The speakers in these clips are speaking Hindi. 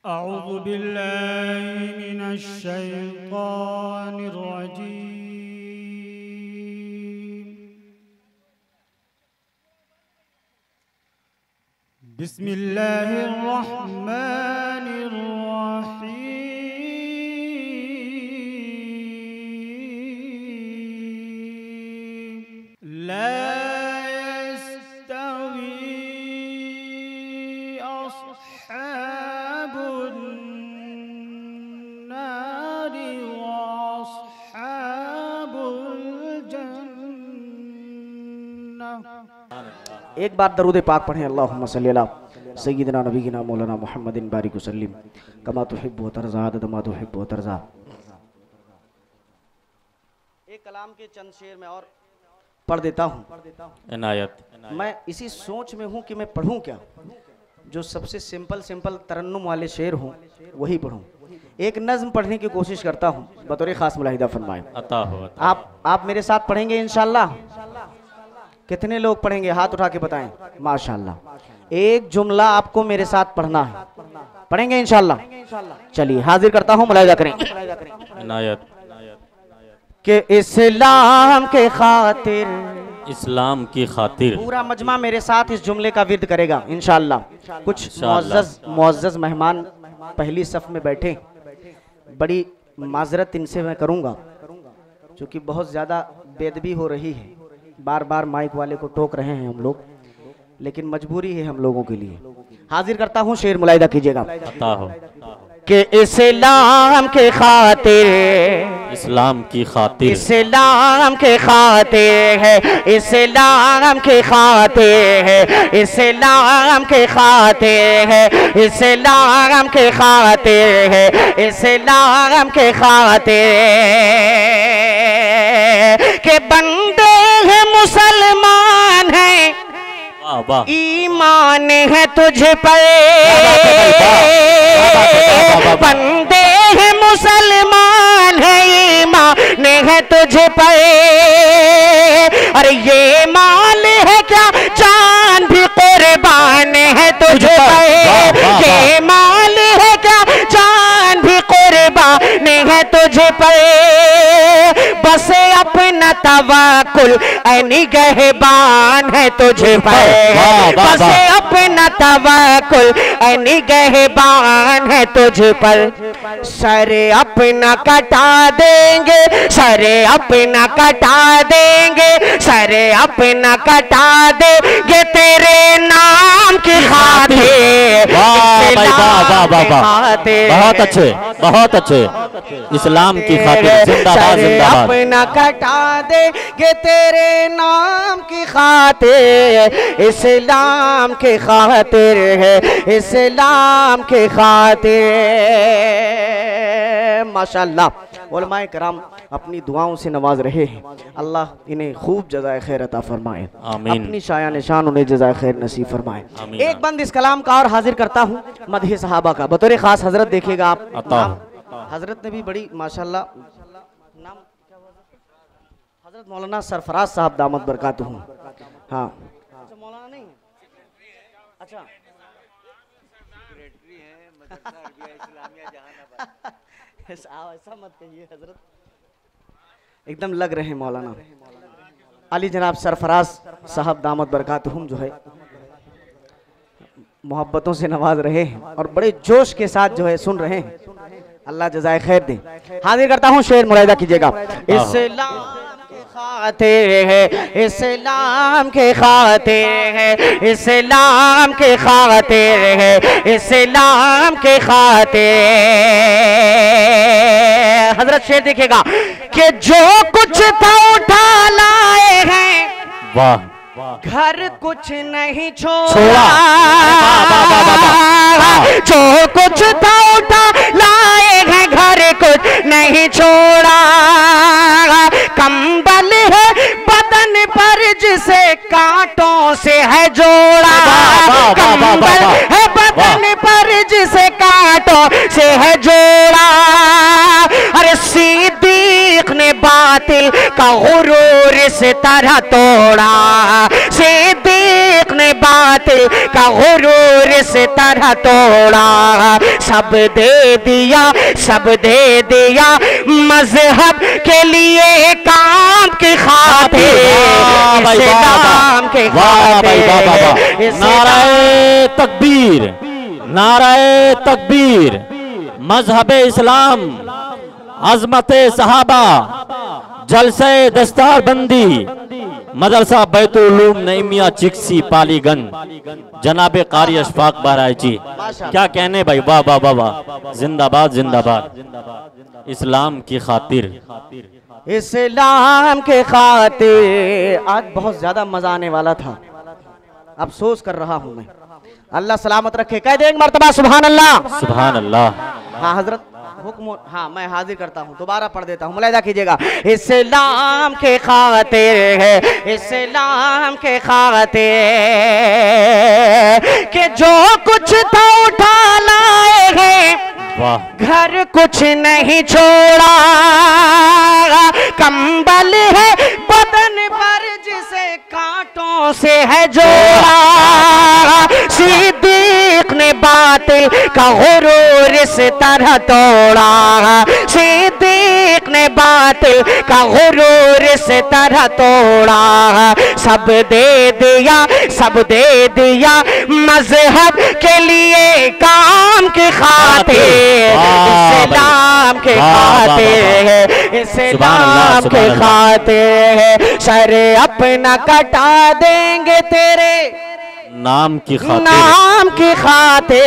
अऊज़ु बिल्लाहि मिनश शैतानिर रजीम। बिस्मिल्लाहिर रहमानिर रहीम। ला एक बार दरूद पाक पढ़ें। अल्लाहुम्मा सल्ली अला सय्यिदिना नबीना मौलाना मुहम्मदिन बारिक वसल्लिम कमा तुहिब्बु व तर्ज़ा अदद मा तुहिब्बु व तर्ज़ा। एक कलाम के चंद शेर में और पढ़ देता हूँ। इनायत। मैं इसी सोच में हूँ कि मैं पढ़ूँ क्या, जो सबसे सिंपल तरन्नुम वाले शेर हों वही पढ़ूँ। एक नज़्म पढ़ने की कोशिश करता हूँ, बतौर खास मुलाहिदा फरमाएं। अता हो। आप मेरे साथ पढ़ेंगे इंशाअल्लाह? कितने लोग पढ़ेंगे हाथ उठा के बताएं। माशाअल्लाह। एक जुमला आपको मेरे साथ पढ़ना है, पढ़ेंगे इंशाअल्लाह? चलिए हाजिर करता हूँ, मुलाहिदा करें। इनायत। कि इस्लाम के खातिर, इस्लाम की खातिर। पूरा मजमा मेरे साथ इस जुमले का विर्द करेगा इंशाअल्लाह। कुछ मुअज़्ज़ज़ मेहमान पहली सफ में बैठे, बड़ी माजरत इनसे मैं करूँगा क्योंकि बहुत ज़्यादा बेदबी हो रही है। बार बार माइक वाले को टोक रहे हैं हम लोग, लेकिन मजबूरी है हम लोगों के लिए। हाजिर करता हूँ, शेर मुलाहिदा कीजिएगा। अता हो। कि इस्लाम के खातिर, इस्लाम की खातिर, इस्लाम के खातिर है, इस्लाम के खातिर है, इस्लाम के खातिर है, इस्लाम के खातिर है, इस्लाम के खातिर के बंदे हैं मुसलमान हैं, ईमान है तुझ पर, बंदे हैं मुसलमान है, ईमान है तुझ पर। अरे ये माल है क्या, जान भी कुर्बान है तुझ पर, ये माल है क्या, जान भी कुर्बान है तुझ पर। बस अपना तवक्कुल निगहबान है तुझ पर, बस अपना तवक्कुल निगहबान है तुझ पर। सर अपना कटा देंगे, सर अपना कटा देंगे, सर अपना कटा देंगे तेरे नाम की खातिर। बहुत अच्छे, बहुत अच्छे। इस्लाम की खातिर जिंदाबाद, जिंदाबाद। अपना कटा देंगे तेरे नाम की खातिर, इस्लाम के खातिर है, इस्लाम के खातिर। माशाअल्लाह। उलमाए कराम अपनी दुआओं से नवाज रहे हैं। अल्लाह इन्हें खूब जज़ाए खैर अता फरमाए। आमीन। अपनी शाया निशान उन्हें जज़ाए खैर नसीब फरमाए। एक बंद इस कलाम का और हाजिर करता हूँ, मदह सहाबा का। बतौर खास हजरत देखिएगा आप, हजरत ने भी बड़ी माशाअल्लाह, नाम क्या हुआ? हजरत मौलाना सरफराज साहब दामत बरकातुहू। हाँ, अच्छा मौलाना नहीं है, अच्छा ऐसा मत कहिए हजरत, एकदम लग रहे हैं मौलाना अली जनाब सरफराज साहब दामत बरकातुहुम जो है मोहब्बतों से नवाज रहे हैं और बड़े जोश के साथ जो है सुन रहे हैं। अल्लाह जज़ाए खैर दे। हाजिर करता हूँ, शेर मुलाहिदा कीजिएगा। इस्लाम के खातिर है, इस्लाम के खातिर है, इस्लाम के खातिर है, इस्लाम के खातिर। हजरत शेर देखिएगा कि जो कुछ था उठा लाए हैं, वाह, घर कुछ नहीं छोड़ा, जो कुछ था उठा लाए हैं, घर कुछ नहीं छोड़ा। कंबल है बदन पर जिसे कांटों से है जोड़ा, कंबल है बदन पर जिसे कांटों से है जोड़ा। अरे सिद्दीक ने बातिल का गुरूर इस तरह तोड़ा, सिद्दीक ने बात खातिर का गुरूर से तरह तोड़ा, सब दे दिया, सब दे दिया मजहब के लिए काम की खातिर, इस्लाम के खातिर। नाराए तकबीर, नाराए तकबीर, मजहब इस्लाम, अजमत सहाबा, जलसे दस्तार बंदी, मदरसा बैतुल उलूम नईमिया चिक्सी पालीगंज, जनाबे कारी अशफाक बहराई जी, क्या कहने भाई, वाह वाह वाह वाह, जिंदाबाद जिंदाबाद। इस्लाम की खातिर, इस्लाम के खातिर। आज बहुत ज्यादा मजा आने वाला था, अफसोस कर रहा हूं मैं। अल्लाह सलामत रखे। कह दे एक मर्तबा सुभान अल्लाह, सुभान अल्लाह। हाँ हजरत हुक्म, हाँ मैं हाजिर करता हूँ, दोबारा पढ़ देता हूँ, मुलाहिजा कीजिएगा। इस्लाम के खातिर है, इस्लाम के खातिर के जो कुछ था उठा लाए हैं, घर कुछ नहीं छोड़ा, कंबल है बदन पर जिसे कांटों से है जोड़ा, सिद्दीक ने बातिल का गुरूर इस तरह तोड़ा, सिद्दीक ने बातिल का गुरूर इस तरह तोड़ा, सब दे दिया, सब दे दिया मजहब के लिए काम की खातिर, इस्लाम के खातिर है, इस्लाम के खातिर है, सर अपना कटा देंगे तेरे नाम की खातिर, नाम की खातिर,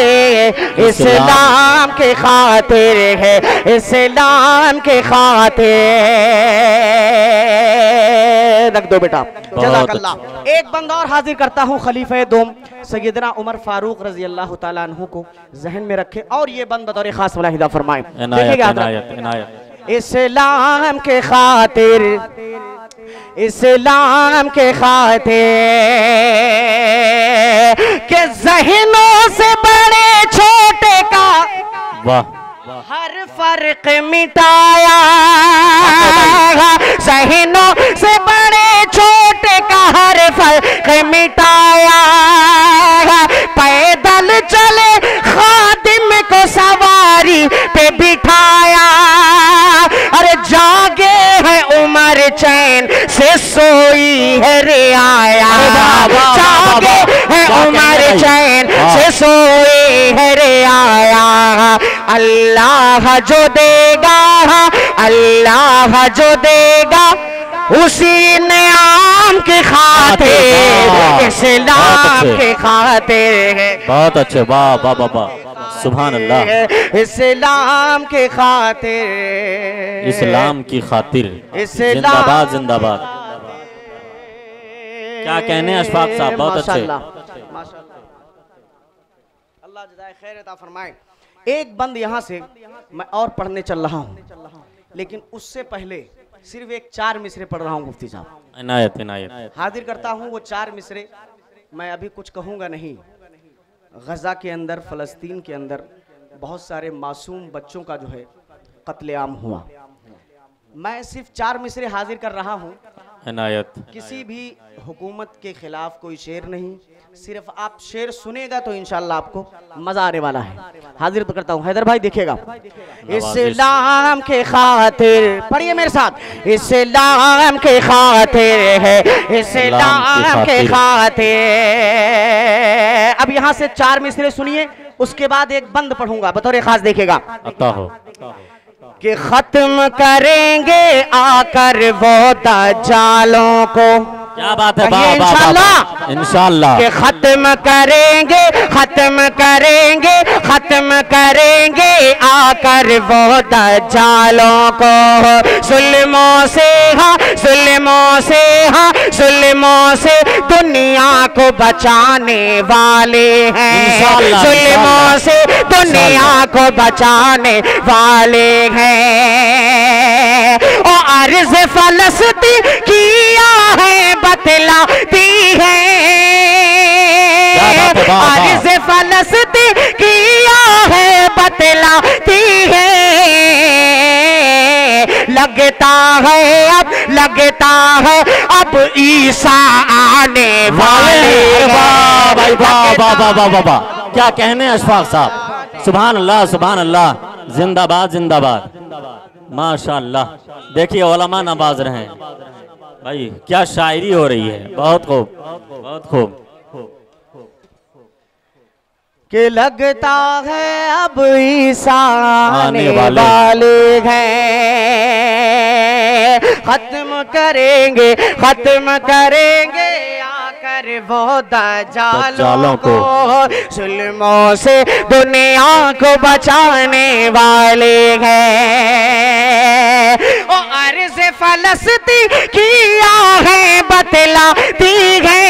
इस्लाम के खातिर है, इस्लाम के खातिर। रख दो बेटा, जज़ाकल्लाह। एक बंदा और हाजिर करता हूँ, खलीफे दोम सैयदना उमर फारूक रजी अल्लाह ताला अन्हु को जहन में रखे और ये बंद बतौर खास मुलाहिदा फरमाए। इस्लाम के खातिर, इस्लाम के खातिर के जहनों से बड़े छोटे का हर फर्क मिटाया, जहनों से बड़े छोटे का हर फर्क मिटाया, पैदल चले खादिम को सवारी पे बिठाया, अरे जागे है उमर चैन से सोई है रियाया, जागे है उमर चैन से सोई है रियाया, अल्लाह जो देगा, अल्लाह जो देगा उसी नियाम के खातिर, इस्लाम के खातिर है। बहुत अच्छे, वाह वाह वाह वाह, सुभान अल्लाह। इस्लाम के खातिर, इस्लाम की खातिर, जिंदाबाद जिंदाबाद। क्या कहने अशफाक साहब, बहुत अच्छे। अल्लाह जज़ाए खैर अता फरमाए। एक बंद यहाँ से मैं और पढ़ने चल रहा हूँ, लेकिन उससे पहले सिर्फ एक 4 मिसरे पढ़ रहा हूँ मुफ्ती साहब। इनायत इनायत। हाजिर करता हूँ वो 4 मिसरे। मैं अभी कुछ कहूँगा नहीं। गज़ा के अंदर, फ़लस्तीन के अंदर बहुत सारे मासूम बच्चों का जो है कत्लेआम हुआ। मैं सिर्फ 4 मिसरे हाजिर कर रहा हूँ। इनायत। किसी भी हुकूमत के खिलाफ कोई शेर नहीं, सिर्फ आप शेर सुनेगा तो इंशाल्लाह आपको मजा आने वाला है। हाजिर करता हूँ, हैदर भाई देखिएगा। इस्लाम के खातिर, पढ़िए मेरे साथ। इस्लाम के खातिर है, इस्लाम के खातिर। अब यहाँ से 4 मिसरे सुनिए, उसके बाद एक बंद पढ़ूंगा बतौर खास, देखिएगा। कि खत्म करेंगे आकर वो दज्जालों को। क्या बात है, इंशाल्लाह इंशाल्लाह। कि खत्म करेंगे, खत्म करेंगे, खत्म करेंगे आकर वो दज्जालों को। जुल्मों से, हाँ जुल्मों से, हाँ जुल्मों से दुनिया को बचाने वाले हैं। जुल्मों से दुनिया को बचाने वाले हैं। और अर्ज़ फ़लस्तीन किया है बतलाती है। अर्ज़ फ़लस्तीन किया है बतलाती है। लग लगता है अब ईसा आने वाले। वाह भाई वाह वाह वाह वाह वाह वाह, क्या कहने अशफाक साहब, सुभान अल्लाह सुभान अल्लाह, जिंदाबाद जिंदाबाद, माशाअल्लाह। देखिए उलमा नवाज रहे हैं भाई, क्या शायरी हो रही है, बहुत खूब बहुत खूब। कि लगता है अब ईसा आने वाले हैं, खत्म करेंगे आकर वो दज्जालों को, जुल्मों से दुनिया को बचाने वाले हैं। ओ अर्ज़ फ़लस्तीन किया है बतलाती है,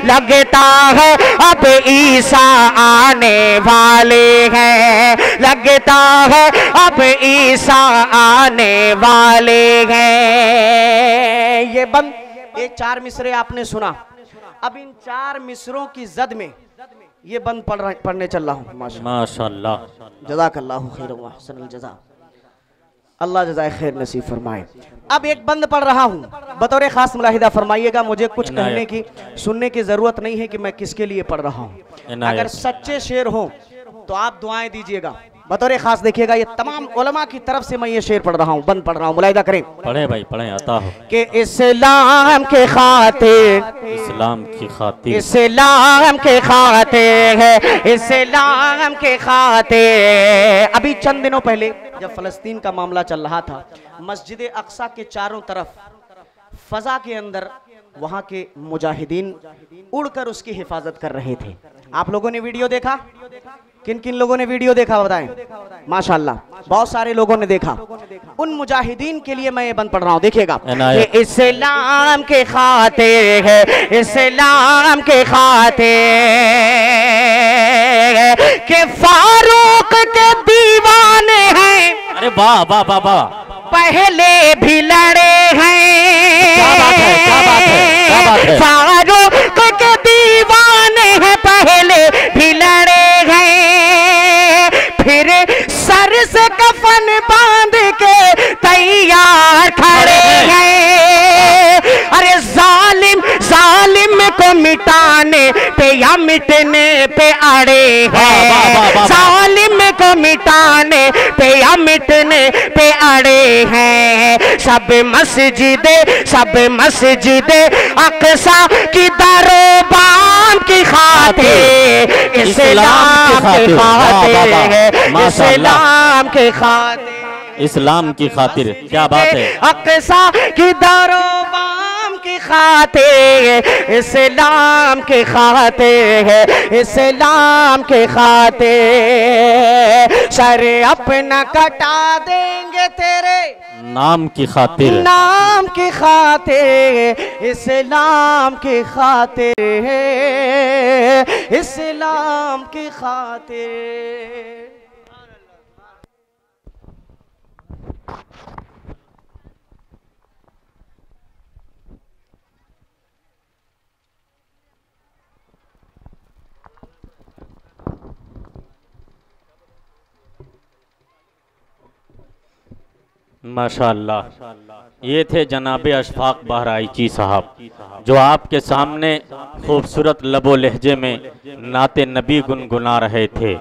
लगता है अब ईसा आने वाले हैं, लगता है अब ईसा आने वाले हैं। ये 4 मिसरे आपने सुना, अब इन 4 मिसरों की जद में ये बंद पढ़ने चल रहा हूँ। माशाअल्लाह, जज़ाकल्लाहु खैरन व अहसनल जज़ा, अल्लाह जज़ाए खैर नसीब फरमाए। अब एक बंद पढ़ रहा हूँ, बतौर खास मुलाहिदा फरमाइएगा, मुझे कुछ कहने की सुनने की जरूरत नहीं है कि मैं किसके लिए पढ़ रहा हूँ। अगर सच्चे शेर हो तो आप दुआएं दीजिएगा, बतौर खास देखिएगा, ये तमाम उलमा की तरफ से मैं ये शेर पढ़ रहा हूँ, बंद पढ़ रहा हूँ, मुलाहिदा करें। पढ़े भाई पढ़े, आता हो कि इस्लाम के खातिर, इस्लाम की खातिर, इस्लाम के खातिर है, इस्लाम के खातिर। अभी चंद दिनों पहले जब फलस्तीन का मामला चल रहा था, मस्जिद अक्सा के चारों तरफ फजा के अंदर वहां के मुजाहिदीन उड़कर उसकी हिफाजत कर रहे थे। आप लोगों ने वीडियो देखा? किन किन लोगों ने वीडियो देखा बताएं? माशाअल्लाह, बहुत सारे लोगों ने देखा। उन मुजाहिदीन के लिए मैं ये बंद पढ़ रहा हूँ, देखिएगा। इस्लाम के खातिर है, इस्लाम के खातिर के फारूक के दीवाने हैं। अरे वाह वाह वाह वाह, पहले भी लड़े हैं, क्या बात है, क्या बात है, क्या बात है। फारूक के दीवाने हैं, पहले भी लड़े हैं, फिर सर से कफन बांध के तैयार खड़े हैं। अरे जालिम को मिटाने पे या मिटने पे अड़े हैं, जालिम को मिटाने पे या मिटने पे अड़े हैं। सब मस्जिदे अक्सा की दरोबान की खातिर, इस्लाम के खातिर है, इस्लाम के खातिर, इस्लाम की खातिर, क्या बात है। अक्सा की दरोबान की खातिर, इस्लाम के खातिर है, इस्लाम के खातिर। सर अपना कटा देंगे तेरे नाम की खातिर, नाम की खातिर, इस्लाम की खातिर है, इस्लाम की खातिर। माशाअल्लाह, ये थे जनाब अशफाक बहराइची साहब, जो आपके सामने खूबसूरत लबो लहजे में नाते नबी गुनगुना रहे थे।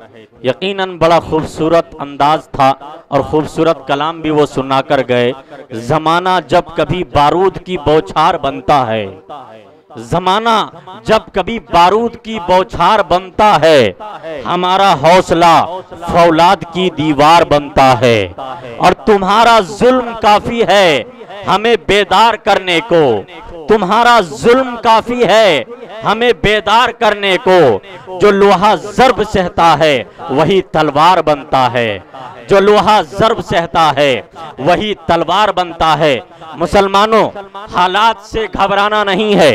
यकीनन बड़ा खूबसूरत अंदाज था और खूबसूरत कलाम भी वो सुना कर गए। ज़माना जब कभी बारूद की बौछार बनता है, ज़माना जब कभी बारूद की बौछार बनता है, हमारा हौसला फौलाद की दीवार बनता है। और तुम्हारा जुल्म काफी है हमें बेदार करने को, तुम्हारा जुल्म काफी है हमें बेदार करने को। जो लोहा ज़र्ब सहता है वही तलवार बनता है, जो लोहा ज़र्ब सहता है वही तलवार बनता है। मुसलमानों, हालात से घबराना नहीं है।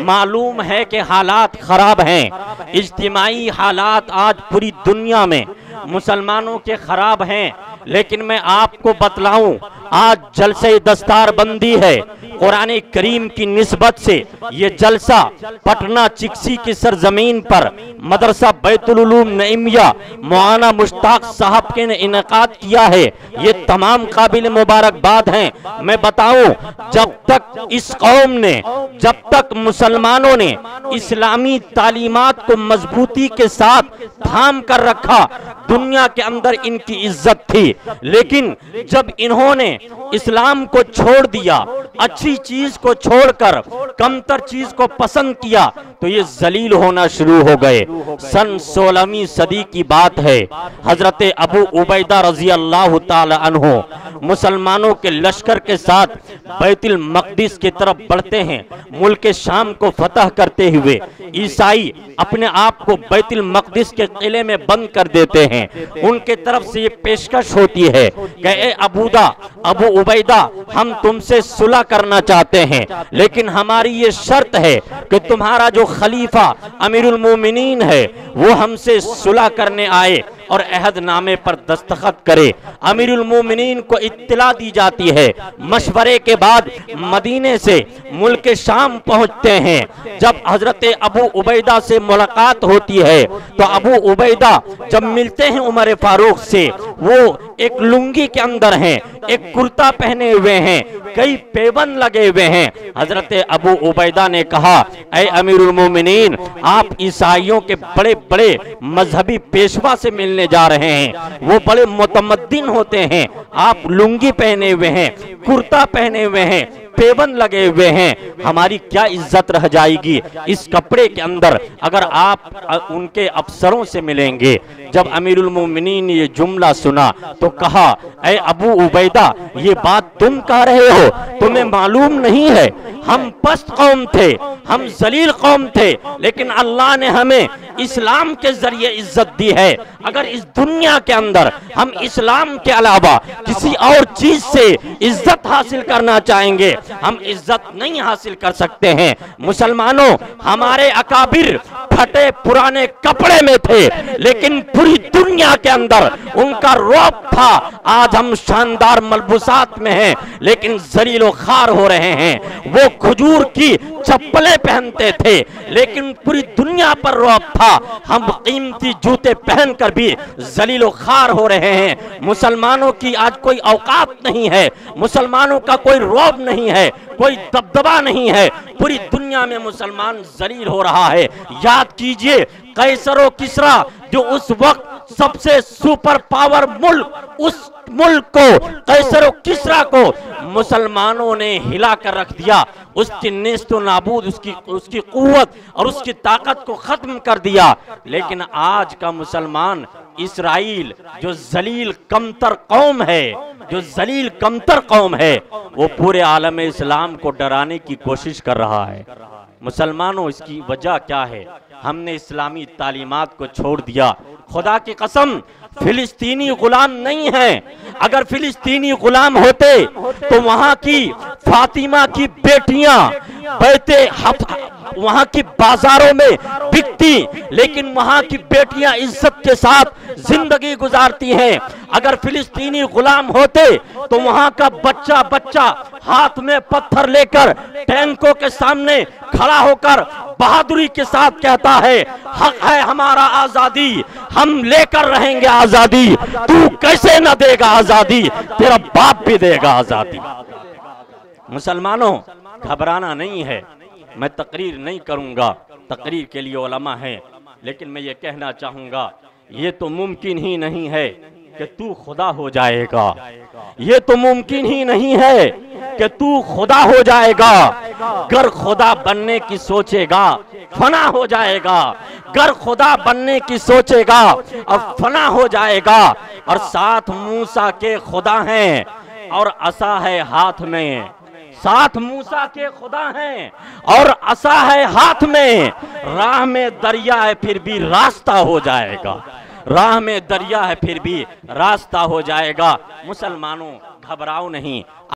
मालूम है कि हालात खराब हैं, इज्तिमाई हालात आज पूरी दुनिया में मुसलमानों के खराब हैं, लेकिन मैं आपको बतलाऊं, आज जलसे दस्तार बंदी है, कुरान करीम की निस्बत से ये जलसा पटना चिक्सी की सरजमीन पर मदरसा बैतुल उलूम नईमिया मौलाना मुश्ताक साहब के ने इनेकाद किया है। ये तमाम काबिल मुबारकबाद हैं। मैं बताऊं, जब तक इस कौम ने, जब तक मुसलमानों ने इस्लामी तालीमात को मजबूती के साथ थाम कर रखा, दुनिया के अंदर इनकी इज्जत थी। लेकिन जब इन्होंने इस्लाम को छोड़ दिया, अच्छी चीज को छोड़कर कमतर चीज को पसंद किया, तो ये जलील होना शुरू हो गए। सन 16वीं सदी की बात है। हजरत अबू उबैदा रजी अल्लाह ताला अन्हो मुसलमानों के लश्कर के साथ बैतुल मक़दिस की तरफ बढ़ते हैं। मुल्क शाम को फतह करते हुए ईसाई अपने आप को बैतुल मक़दिस के किले में बंद कर देते हैं। उनके तरफ से ये पेशकश होती है कि ए अबू उबैदा, हम तुमसे सुलह करना चाहते हैं, लेकिन हमारी ये शर्त है कि तुम्हारा जो खलीफा अमीरुल मोमिनीन है वो हमसे सुलह करने आए और अहदनामे पर दस्तखत करे। अमीरुल मोमिनीन को इत्तला दी जाती है। मशवरे के बाद मदीने से मुल्क शाम पहुंचते हैं। जब हजरत अबू उबैदा से मुलाकात होती है तो अबू उबैदा जब मिलते हैं उमर फारूक से, वो एक लुंगी के अंदर हैं, एक कुर्ता पहने हुए हैं, कई पेबंद लगे हुए हैं। हजरत अबू उबैदा ने कहा, ऐ अमीरुल मोमिनीन, आप ईसाइयों के बड़े बड़े मजहबी पेशवा से मिलने जा रहे हैं, वो बड़े मुतमद्दिन होते हैं, आप लुंगी पहने हुए हैं, कुर्ता पहने हुए हैं, पेबंद लगे हुए हैं, हमारी क्या इज्जत रह जाएगी इस कपड़े के अंदर अगर आप उनके अफसरों से मिलेंगे। जब अमीरुल मोमिनीन ने ये जुमला सुना तो कहा, ऐ अबू उबैदा, ये बात तुम कह रहे हो, तुम्हें मालूम नहीं है हम पस्त कौम थे, हम जलील कौम थे, लेकिन अल्लाह ने हमें इस्लाम के जरिए इज्जत दी है। अगर इस दुनिया के अंदर हम इस्लाम के अलावा किसी और चीज से इज्जत हासिल करना चाहेंगे, हम इज्जत नहीं हासिल कर सकते हैं। मुसलमानों, हमारे अकाबिर फटे पुराने कपड़े में थे, लेकिन पूरी दुनिया के अंदर उनका रौब था। आज हम शानदार मलबूसात में हैं, लेकिन जलीलो खार हो रहे हैं। वो खजूर की चप्पलें पहनते थे, लेकिन पूरी दुनिया पर रौब था। हम कीमती जूते पहनकर भी जलीलो खार हो रहे हैं। मुसलमानों की आज कोई औकात नहीं है, मुसलमानों का कोई रौब नहीं है, कोई दबदबा नहीं है। पूरी दुनिया में मुसलमान जलील हो रहा है। याद कीजिए, कैसरो किसरा जो उस वक्त सबसे सुपर पावर मुल्क, उस मुल्क को, कैसरो किसरा को मुसलमानों ने हिला कर रख दिया। उसकी नेस्तो नाबूद, उसकी कुव्वत और उसकी ताकत को खत्म कर दिया। लेकिन आज का मुसलमान इसराइल जो जलील कमतर कौम है, जो जलील कमतर कौम है, वो पूरे आलम इस्लाम को डराने की कोशिश कर रहा है। मुसलमानों, इसकी वजह क्या है? हमने इस्लामी तालीमात को छोड़ दिया। खुदा की कसम, फिलिस्तीनी गुलाम नहीं है। अगर फिलिस्तीनी गुलाम होते तो वहां की फातिमा की बेटियां वहां की बाजारों में बिकती, लेकिन वहां की बेटियां इज्जत के साथ जिंदगी गुजारती हैं। अगर फिलिस्तीनी गुलाम होते तो वहां का बच्चा बच्चा हाथ में पत्थर लेकर टैंकों के सामने खड़ा होकर बहादुरी के साथ कहता है, हक है हमारा आजादी, हम लेकर रहेंगे आजादी, तू कैसे न देगा आजादी, तेरा बाप भी देगा आजादी। मुसलमानों, घबराना नहीं है। मैं तकरीर नहीं करूंगा, तकरीर के लिए उलमा है, लेकिन मैं ये कहना चाहूंगा, ये तो मुमकिन ही नहीं है कि तू खुदा हो जाएगा। ये तो मुमकिन ही नहीं है कि तू खुदा हो जाएगा। गर खुदा बनने की सोचेगा फना हो जाएगा, गर खुदा बनने की सोचेगा और फना हो जाएगा। और साथ मूसा के खुदा हैं और असा है हाथ में, साथ मूसा के खुदा हैं और असा है हाथ में। राह में दरिया है फिर भी रास्ता हो जाएगा, राह में दरिया है फिर भी रास्ता हो जाएगा। मुसलमानों, घबराओ नहीं।